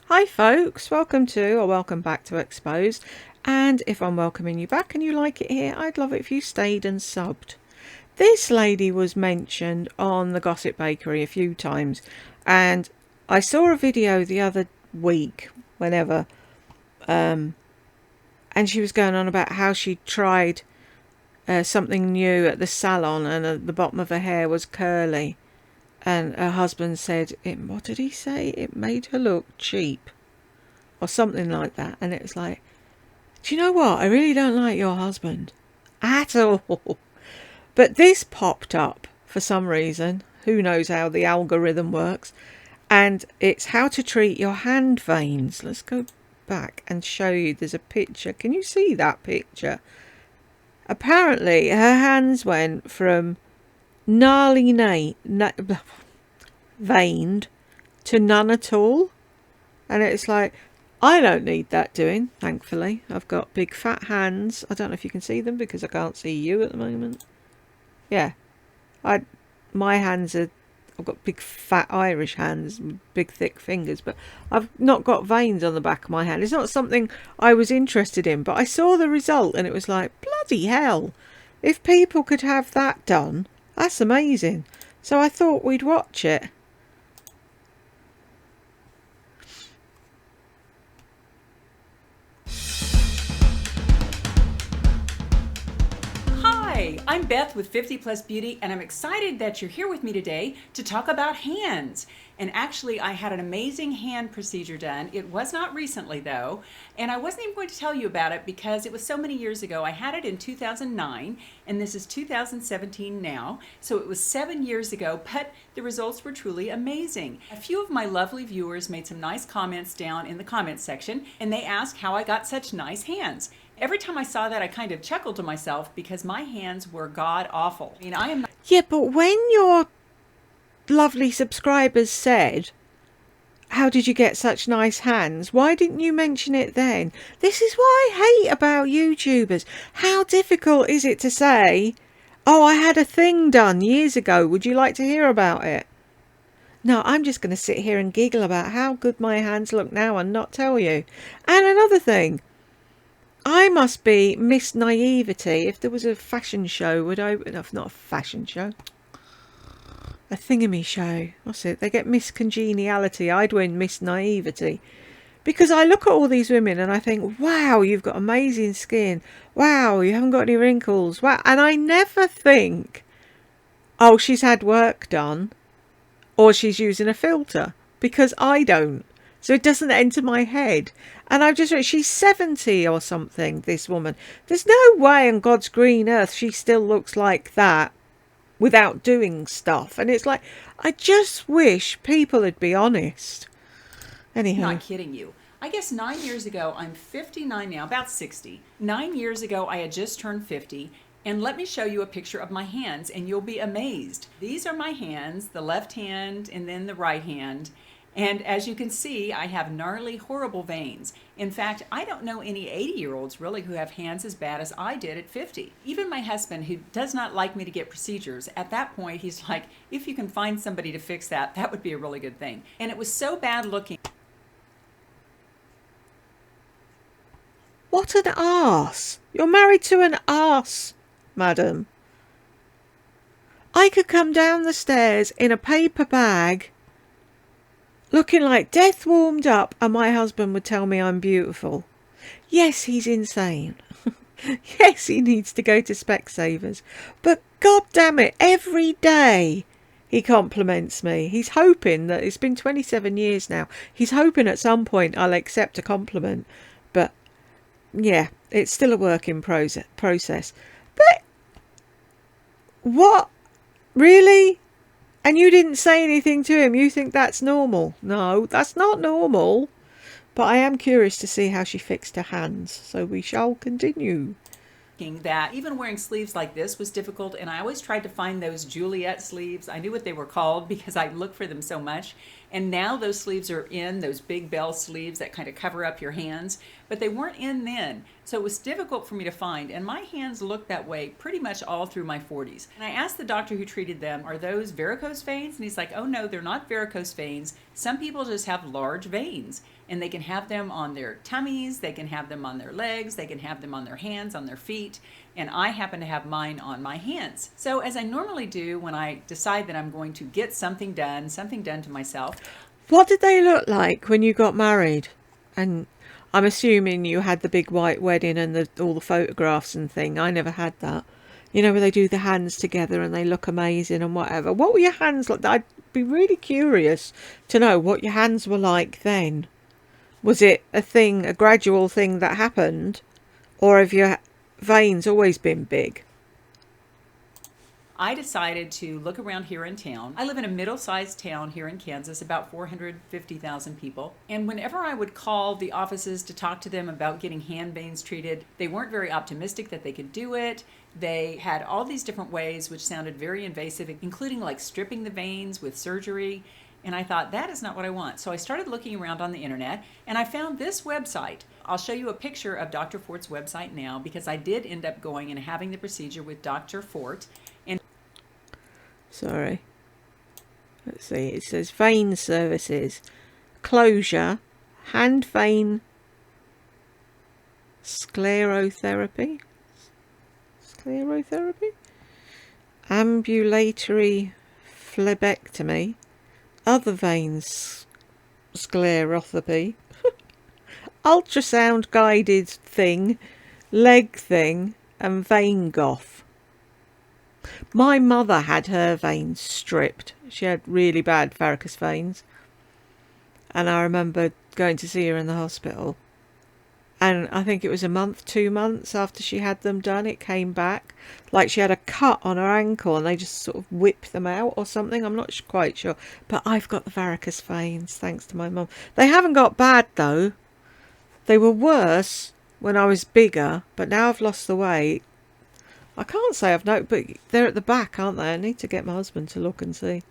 Hi folks, welcome to or welcome back to Exposed, and if I'm welcoming you back and you like it here, I'd love it if you stayed and subbed. This lady was mentioned on the Gossip Bakery a few times, and I saw a video the other week, and she was going on about how she tried something new at the salon, and the bottom of her hair was curly, and her husband said, what did he say? It made her look cheap or something like that. And it's like, do you know what? I really don't like your husband at all. But this popped up for some reason. Who knows how the algorithm works. And it's how to treat your hand veins. Let's go back and show you. There's a picture. Can you see that picture? Apparently her hands went from gnarly veined to none at all. And it's like, I don't need that doing, thankfully. I've got big fat hands. I don't know if you can see them because I can't see you at the moment. Yeah. My hands are, I've got big fat Irish hands, big thick fingers, but I've not got veins on the back of my hand. It's not something I was interested in, but I saw the result and it was like, bloody hell. If people could have that done, that's amazing. So I thought we'd watch it. Hi, I'm Beth with 50 Plus Beauty, and I'm excited that you're here with me today to talk about hands. And actually, I had an amazing hand procedure done. It was not recently though, and I wasn't even going to tell you about it because it was so many years ago. I had it in 2009, and this is 2017 now, so it was 7 years ago, but the results were truly amazing. A few of my lovely viewers made some nice comments down in the comments section, and they asked how I got such nice hands. Every time I saw that, I kind of chuckled to myself because my hands were god awful. I mean, I am not. Yeah, but when your lovely subscribers said, how did you get such nice hands? Why didn't you mention it then? This is what I hate about YouTubers. How difficult is it to say, oh, I had a thing done years ago. Would you like to hear about it? No, I'm just going to sit here and giggle about how good my hands look now and not tell you. And another thing, I must be Miss Naivety. If there was a fashion show, would I... No, not a fashion show. A thingamy show. What's it? They get Miss Congeniality. I'd win Miss Naivety. Because I look at all these women and I think, wow, you've got amazing skin. Wow, you haven't got any wrinkles. Wow. And I never think, oh, she's had work done. Or she's using a filter. Because I don't. So it doesn't enter my head. And I've just read, she's 70 or something, this woman. There's no way on God's green earth she still looks like that without doing stuff. And it's like, I just wish people would be honest. Anyhow. Not kidding you. I guess 9 years ago, I'm 59 now, about 60. 9 years ago, I had just turned 50. And let me show you a picture of my hands and you'll be amazed. These are my hands, the left hand and then the right hand. And as you can see, I have gnarly, horrible veins. In fact, I don't know any 80-year-olds really who have hands as bad as I did at 50. Even my husband, who does not like me to get procedures, at that point, he's like, if you can find somebody to fix that, that would be a really good thing. And it was so bad looking. What an arse. You're married to an arse, madam. I could come down the stairs in a paper bag looking like death warmed up and my husband would tell me I'm beautiful. Yes, he's insane. Yes, he needs to go to Specsavers. But God damn it, every day he compliments me. He's hoping that, it's been 27 years now, he's hoping at some point I'll accept a compliment. But yeah, it's still a work in process. But what? Really? And you didn't say anything to him? You think that's normal? No, that's not normal. But I am curious to see how she fixed her hands. So we shall continue. That even wearing sleeves like this was difficult, and I always tried to find those Juliet sleeves. I knew what they were called because I looked for them so much. And now those sleeves are in, those big bell sleeves that kind of cover up your hands. but they weren't in then. So it was difficult for me to find, and my hands looked that way pretty much all through my 40s. And I asked the doctor who treated them, are those varicose veins? And he's like, oh no, they're not varicose veins. Some people just have large veins, and they can have them on their tummies, they can have them on their legs, they can have them on their hands, on their feet, and I happen to have mine on my hands. So as I normally do when I decide that I'm going to get something done to myself. What did they look like when you got married? And I'm assuming you had the big white wedding and all the photographs and thing. I never had that. You know, where they do the hands together and they look amazing and whatever. What were your hands like? I'd be really curious to know what your hands were like then. Was it a gradual thing that happened? Or have your veins always been big? I decided to look around here in town. I live in a middle-sized town here in Kansas, about 450,000 people. And whenever I would call the offices to talk to them about getting hand veins treated, they weren't very optimistic that they could do it. They had all these different ways which sounded very invasive, including like stripping the veins with surgery. And I thought, that is not what I want. So I started looking around on the internet and I found this website. I'll show you a picture of Dr. Fort's website now because I did end up going and having the procedure with Dr. Fort. And sorry. Let's see. It says vein services, closure, hand vein sclerotherapy, ambulatory phlebectomy, other veins sclerotherapy, ultrasound guided thing, leg thing, and vein goth. My mother had her veins stripped. She had really bad varicose veins. And I remember going to see her in the hospital. And I think it was a month, 2 months after she had them done, it came back. Like she had a cut on her ankle and they just sort of whipped them out or something. I'm not quite sure. But I've got the varicose veins, thanks to my mum. They haven't got bad though. They were worse when I was bigger, but now I've lost the weight. I can't say I've noticed, but they're at the back, aren't they? I need to get my husband to look and see.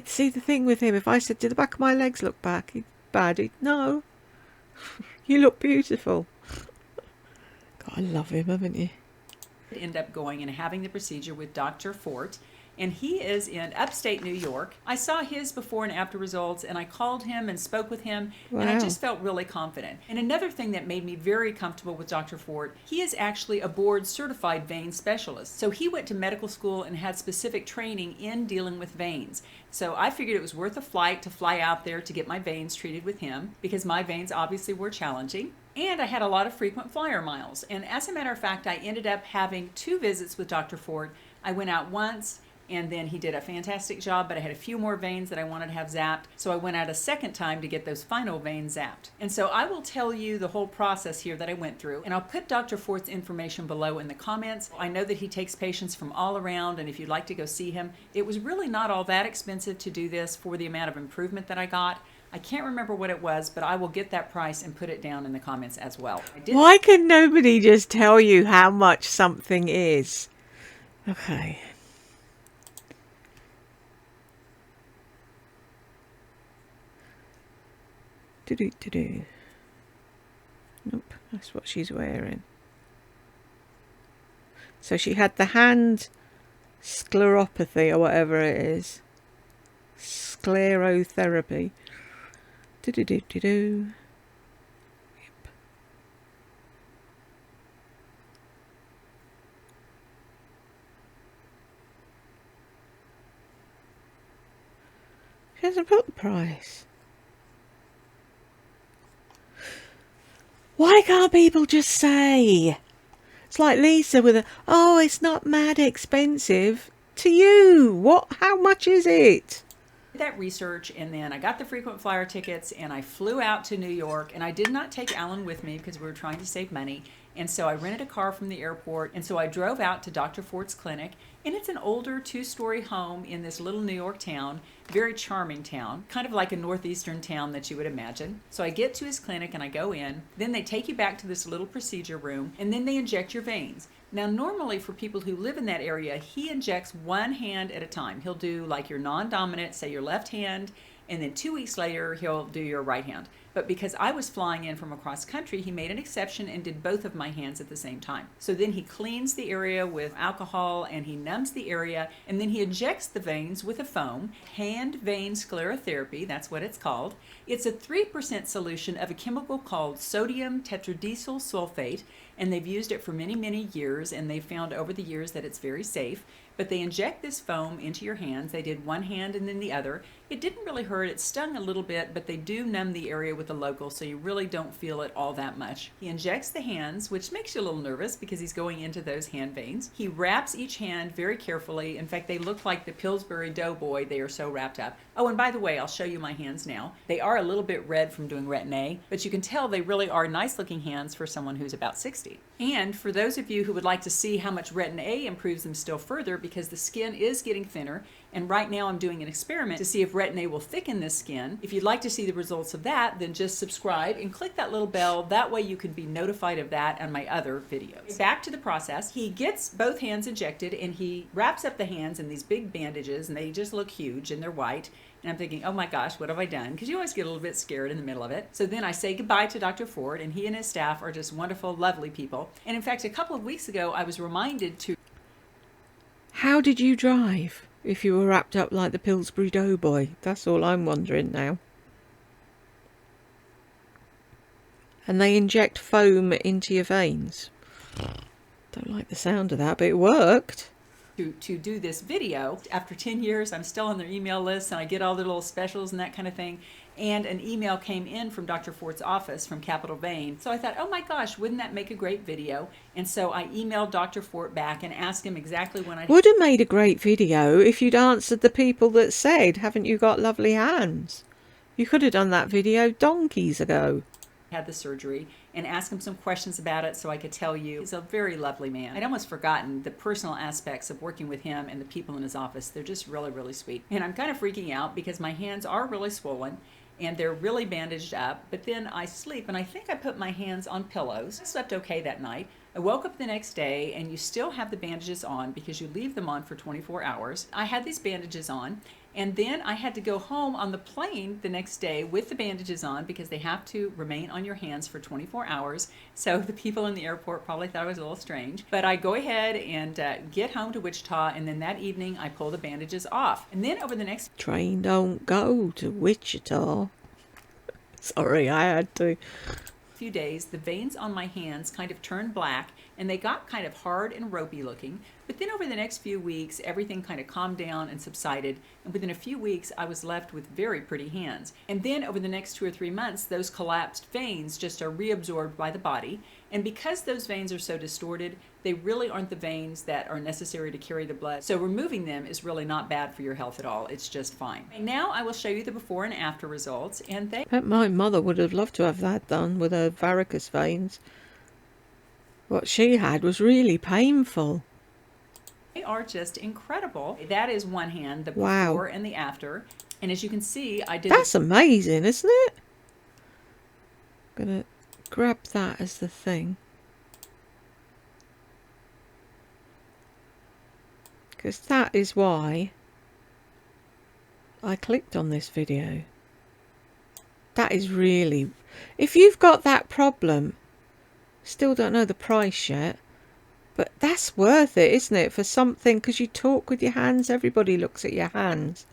See the thing with him, if I said, do the back of my legs look bad? No. You look beautiful. God, I love him, haven't you? End up going and having the procedure with Dr. Fort, and he is in upstate New York. I saw his before and after results, and I called him and spoke with him, and I just felt really confident. And another thing that made me very comfortable with Dr. Fort, he is actually a board certified vein specialist. So he went to medical school and had specific training in dealing with veins. So I figured it was worth a flight to fly out there to get my veins treated with him, because my veins obviously were challenging. And I had a lot of frequent flyer miles. And as a matter of fact, I ended up having 2 visits with Dr. Fort. I went out once, and then he did a fantastic job, but I had a few more veins that I wanted to have zapped. So I went out a second time to get those final veins zapped. And so I will tell you the whole process here that I went through, and I'll put Dr. Fort's information below in the comments. I know that he takes patients from all around, and if you'd like to go see him, it was really not all that expensive to do this for the amount of improvement that I got. I can't remember what it was, but I will get that price and put it down in the comments as well. Why can nobody just tell you how much something is? Okay. Do-do-do-do. Nope, that's what she's wearing. So she had the hand scleropathy or whatever it is. Sclerotherapy. Do-do-do-do-do. Yep. She hasn't put the price. Why can't people just say? It's like Lisa with oh, it's not mad expensive. To you, how much is it? That research, and then I got the frequent flyer tickets and I flew out to New York, and I did not take Alan with me because we were trying to save money. And so I rented a car from the airport, and so I drove out to Dr. Fort's clinic, and it's an older 2-story home in this little New York town, very charming town, kind of like a northeastern town that you would imagine. So I get to his clinic and I go in, then they take you back to this little procedure room, and then they inject your veins. Now, normally for people who live in that area, he injects one hand at a time. He'll do like your non-dominant, say your left hand, and then 2 weeks later, he'll do your right hand. But because I was flying in from across country, he made an exception and did both of my hands at the same time. So then he cleans the area with alcohol and he numbs the area, and then he injects the veins with a foam, hand vein sclerotherapy, that's what it's called. It's a 3% solution of a chemical called sodium tetradecyl sulfate, and they've used it for many, many years, and they've found over the years that it's very safe. But they inject this foam into your hands. They did one hand and then the other. It didn't really hurt. It stung a little bit, but they do numb the area with a local, so you really don't feel it all that much. He injects the hands, which makes you a little nervous because he's going into those hand veins. He wraps each hand very carefully. In fact, they look like the Pillsbury Doughboy. They are so wrapped up. Oh, and by the way, I'll show you my hands now. They are a little bit red from doing Retin-A, but you can tell they really are nice looking hands for someone who's about 60. And for those of you who would like to see how much Retin-A improves them still further, because the skin is getting thinner, and right now I'm doing an experiment to see if Retin-A will thicken this skin. If you'd like to see the results of that, then just subscribe and click that little bell. That way you can be notified of that and my other videos. Back to the process. He gets both hands injected and he wraps up the hands in these big bandages, and they just look huge and they're white. And I'm thinking, oh my gosh, what have I done? Because you always get a little bit scared in the middle of it. So then I say goodbye to Dr. Ford, and he and his staff are just wonderful, lovely people. And in fact, a couple of weeks ago, I was reminded to... How did you drive if you were wrapped up like the Pillsbury Doughboy? That's all I'm wondering now. And they inject foam into your veins. Don't like the sound of that, but it worked. To do this video. After 10 years, I'm still on their email list, and I get all the little specials and that kind of thing. And an email came in from Dr. Ford's office from Capital Vein. So I thought, oh my gosh, wouldn't that make a great video? And so I emailed Dr. Ford back and asked him exactly when I would have made a great video if you'd answered the people that said, haven't you got lovely hands? You could have done that video donkeys ago. Had the surgery, and ask him some questions about it so I could tell you. He's a very lovely man. I'd almost forgotten the personal aspects of working with him and the people in his office. They're just really, really sweet. And I'm kind of freaking out because my hands are really swollen and they're really bandaged up, but then I sleep and I think I put my hands on pillows. I slept okay that night. I woke up the next day and you still have the bandages on because you leave them on for 24 hours. I had these bandages on, and then I had to go home on the plane the next day with the bandages on because they have to remain on your hands for 24 hours. So the people in the airport probably thought it was a little strange. But I go ahead and get home to Wichita, and then that evening I pull the bandages off. And then over the next... Train don't go to Wichita. Sorry, I had to. Few days, the veins on my hands kind of turned black and they got kind of hard and ropey looking. But then over the next few weeks, everything kind of calmed down and subsided. And within a few weeks, I was left with very pretty hands. And then over the next 2 or 3 months, those collapsed veins just are reabsorbed by the body. And because those veins are so distorted, they really aren't the veins that are necessary to carry the blood. So removing them is really not bad for your health at all. It's just fine. And now I will show you the before and after results. And they... My mother would have loved to have that done with her varicose veins. What she had was really painful. They are just incredible. That is one hand, the before Wow. and the after. And as you can see, I did... That's amazing, isn't it? I'm gonna grab that as the thing. Because that is why I clicked on this video. That is really... If you've got that problem, still don't know the price yet, but that's worth it, isn't it? For something, because you talk with your hands, everybody looks at your hands.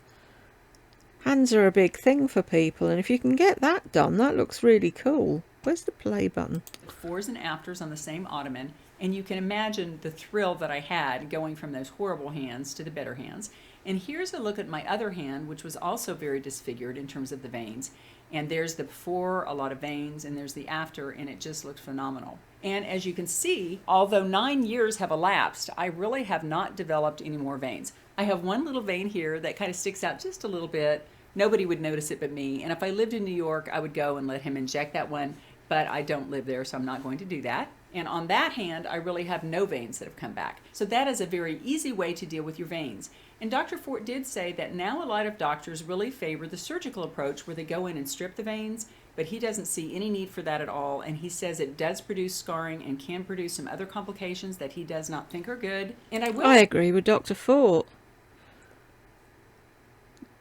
Hands are a big thing for people, and if you can get that done, that looks really cool. Where's the play button? befores and afters on the same ottoman, and you can imagine the thrill that I had going from those horrible hands to the better hands. And here's a look at my other hand, which was also very disfigured in terms of the veins. And there's the before, a lot of veins, and there's the after, and it just looked phenomenal. And as you can see, although 9 years have elapsed, I really have not developed any more veins. I have one little vein here that kind of sticks out just a little bit. Nobody would notice it but me. And if I lived in New York, I would go and let him inject that one, but I don't live there, so I'm not going to do that. And on that hand, I really have no veins that have come back. So that is a very easy way to deal with your veins. And Dr. Fort did say that now a lot of doctors really favor the surgical approach where they go in and strip the veins, but he doesn't see any need for that at all. And he says it does produce scarring and can produce some other complications that he does not think are good. And I agree with Dr. Fort.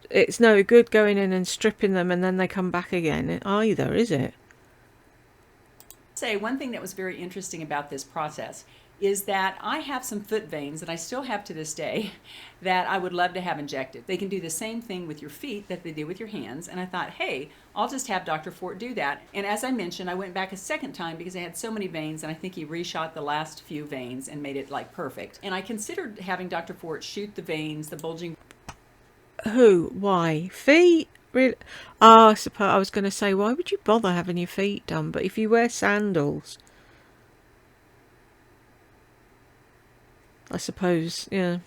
it's no good going in and stripping them and then they come back again either, is it? Say one thing that was very interesting about this process is that I have some foot veins that I still have to this day that I would love to have injected. They can do the same thing with your feet that they do with your hands. And I thought, hey, I'll just have Dr. Fort do that. And as I mentioned, I went back a second time because I had so many veins, and I think he reshot the last few veins and made it like perfect. And I considered having Dr. Fort shoot the veins, the bulging. Who? Why? Feet? Really? Ah, I suppose I was going to say, why would you bother having your feet done? But if you wear sandals, I suppose, yeah.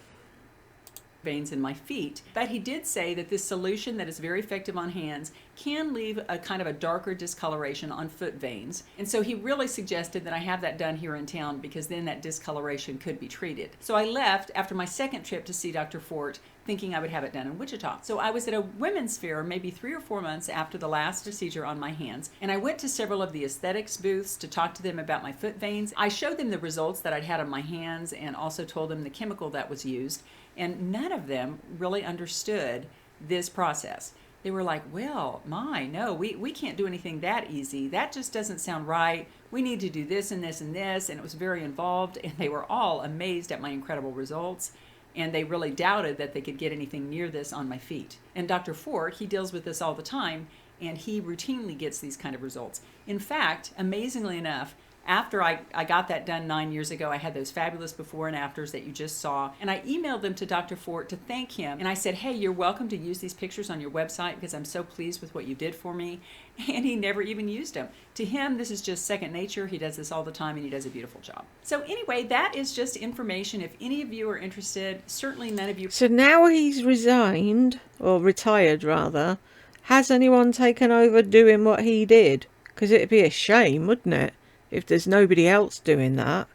Veins in my feet. But he did say that this solution that is very effective on hands can leave a kind of a darker discoloration on foot veins. And so he really suggested that I have that done here in town because then that discoloration could be treated. So I left after my second trip to see Dr. Fort thinking I would have it done in Wichita. So I was at a women's fair maybe 3 or 4 months after the last procedure on my hands, and I went to several of the aesthetics booths to talk to them about my foot veins. I showed them the results that I'd had on my hands and also told them the chemical that was used, and none of them really understood this process. They were like, well, no, we can't do anything that easy. That just doesn't sound right. We need to do this and this and this, and it was very involved, and they were all amazed at my incredible results. And they really doubted that they could get anything near this on my feet. And Dr. Fort, he deals with this all the time, and he routinely gets these kind of results. In fact, amazingly enough, after I got that done 9 years ago, I had those fabulous before and afters that you just saw, and I emailed them to Dr. Fort to thank him. And I said, hey, you're welcome to use these pictures on your website because I'm so pleased with what you did for me. And he never even used them. To him, this is just second nature. He does this all the time, and he does a beautiful job. So anyway, that is just information. If any of you are interested, certainly none of you. So now he's resigned, or retired rather, has anyone taken over doing what he did? Because it'd be a shame, wouldn't it, if there's nobody else doing that?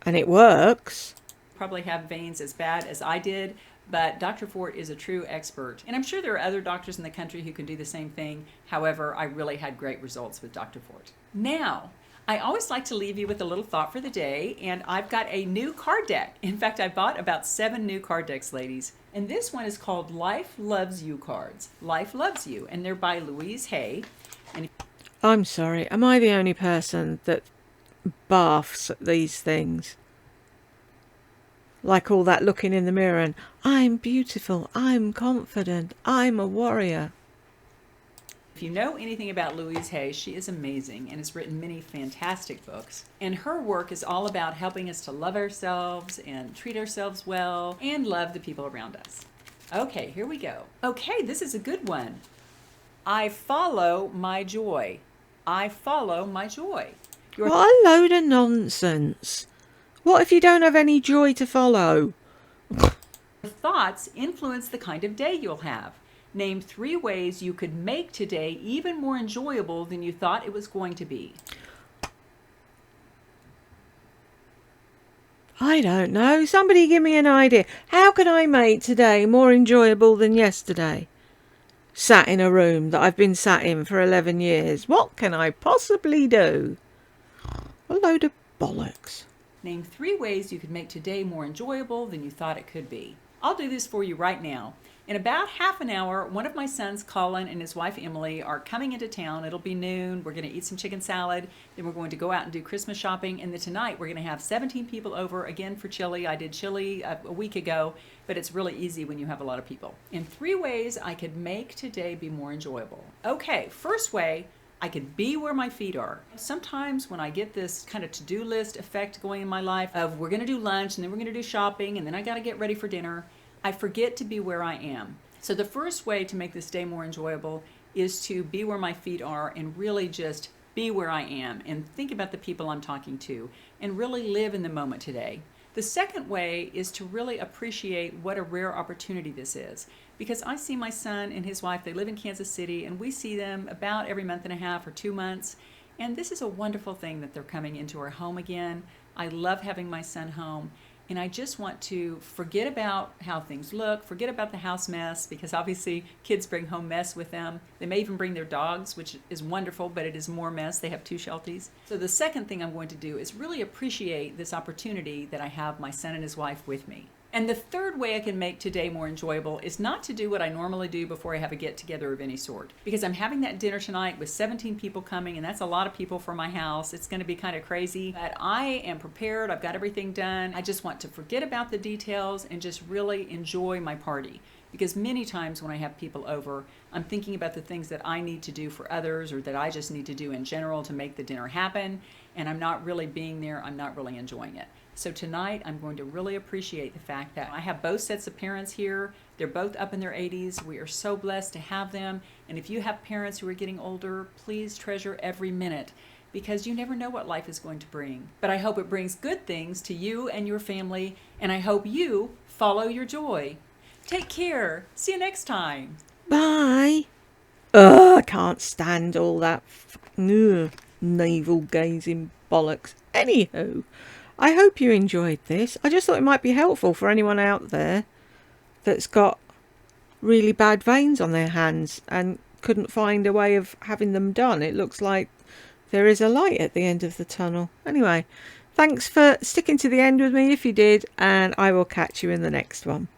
And it works. Probably have veins as bad as I did, but Dr. Fort is a true expert. And I'm sure there are other doctors in the country who can do the same thing. However, I really had great results with Dr. Fort. Now, I always like to leave you with a little thought for the day, and I've got a new card deck. In fact, I bought about 7 new card decks, ladies. And this one is called Life Loves You cards. Life Loves You, and they're by Louise Hay. And I'm sorry, am I the only person that baths at these things? Like all that looking in the mirror and, I'm beautiful, I'm confident, I'm a warrior. if you know anything about Louise Hay, she is amazing and has written many fantastic books. And her work is all about helping us to love ourselves and treat ourselves well and love the people around us. Okay, here we go. Okay, this is a good one. I follow my joy. I follow my joy. What a load of nonsense. What if you don't have any joy to follow? Your thoughts influence the kind of day you'll have. Name 3 ways you could make today even more enjoyable than you thought it was going to be. I don't know. Somebody give me an idea. How can I make today more enjoyable than yesterday? Sat in a room that I've been sat in for 11 years. What can I possibly do? A load of bollocks. Name 3 ways you could make today more enjoyable than you thought it could be. I'll do this for you right now. In about half an hour, one of my sons, Colin, and his wife, Emily, are coming into town. It'll be noon. We're going to eat some chicken salad. Then we're going to go out and do Christmas shopping. And then tonight, we're going to have 17 people over again for chili. I did chili a week ago, but it's really easy when you have a lot of people. In 3 ways I could make today be more enjoyable. Okay, first way, I could be where my feet are. Sometimes when I get this kind of to-do list effect going in my life of we're going to do lunch and then we're going to do shopping and then I got to get ready for dinner, I forget to be where I am. So the first way to make this day more enjoyable is to be where my feet are and really just be where I am and think about the people I'm talking to and really live in the moment today. The second way is to really appreciate what a rare opportunity this is. Because I see my son and his wife, they live in Kansas City, and we see them about every month and a half or 2 months. And this is a wonderful thing that they're coming into our home again. I love having my son home. And I just want to forget about how things look, forget about the house mess, because obviously kids bring home mess with them. They may even bring their dogs, which is wonderful, but it is more mess. They have 2 Shelties. So the second thing I'm going to do is really appreciate this opportunity that I have my son and his wife with me. And the third way I can make today more enjoyable is not to do what I normally do before I have a get-together of any sort. Because I'm having that dinner tonight with 17 people coming, and that's a lot of people for my house. It's going to be kind of crazy, but I am prepared. I've got everything done. I just want to forget about the details and just really enjoy my party. Because many times when I have people over, I'm thinking about the things that I need to do for others or that I just need to do in general to make the dinner happen, and I'm not really being there. I'm not really enjoying it. So tonight I'm going to really appreciate the fact that I have both sets of parents here. They're both up in their 80s. We are so blessed to have them. And if you have parents who are getting older, please treasure every minute, because you never know what life is going to bring. But I hope it brings good things to you and your family, and I hope you follow your joy. Take care. See you next time. Bye. Ugh, I can't stand all that navel gazing bollocks. Anywho, I hope you enjoyed this. I just thought it might be helpful for anyone out there that's got really bad veins on their hands and couldn't find a way of having them done. It looks like there is a light at the end of the tunnel. Anyway, thanks for sticking to the end with me if you did, and I will catch you in the next one.